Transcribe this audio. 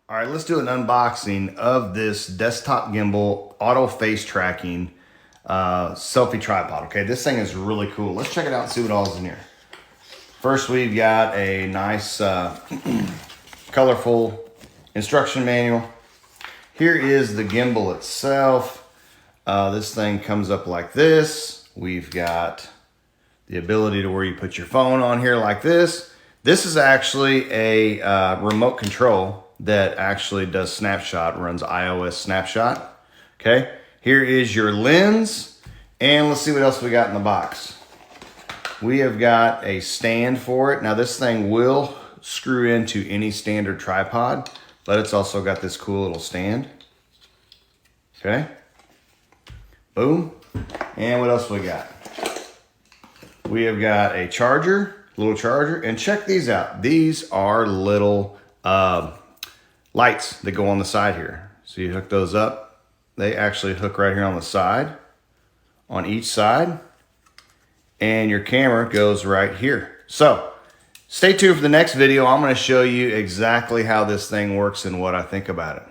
All right, let's do an unboxing of this desktop gimbal auto face tracking selfie tripod. Okay, this thing is really cool. Let's check it out and see what all is in here. First, we've got a nice colorful instruction manual. Here is the gimbal itself. This thing comes up like this. We've got the ability to where you put your phone on here like this. This is actually a remote control that actually does snapshot, runs iOS snapshot. Okay, here is your lens, and let's see what else we got in the box. We have got a stand for it. Now this thing will screw into any standard tripod, but it's also got this cool little stand. Okay, boom. And what else we got? We have got a charger, little charger, and check these out. These are little lights that go on the side here. So you hook those up. They actually hook right here on the side, on each side, and your camera goes right here. So stay tuned for the next video. I'm going to show you exactly how this thing works and what I think about it.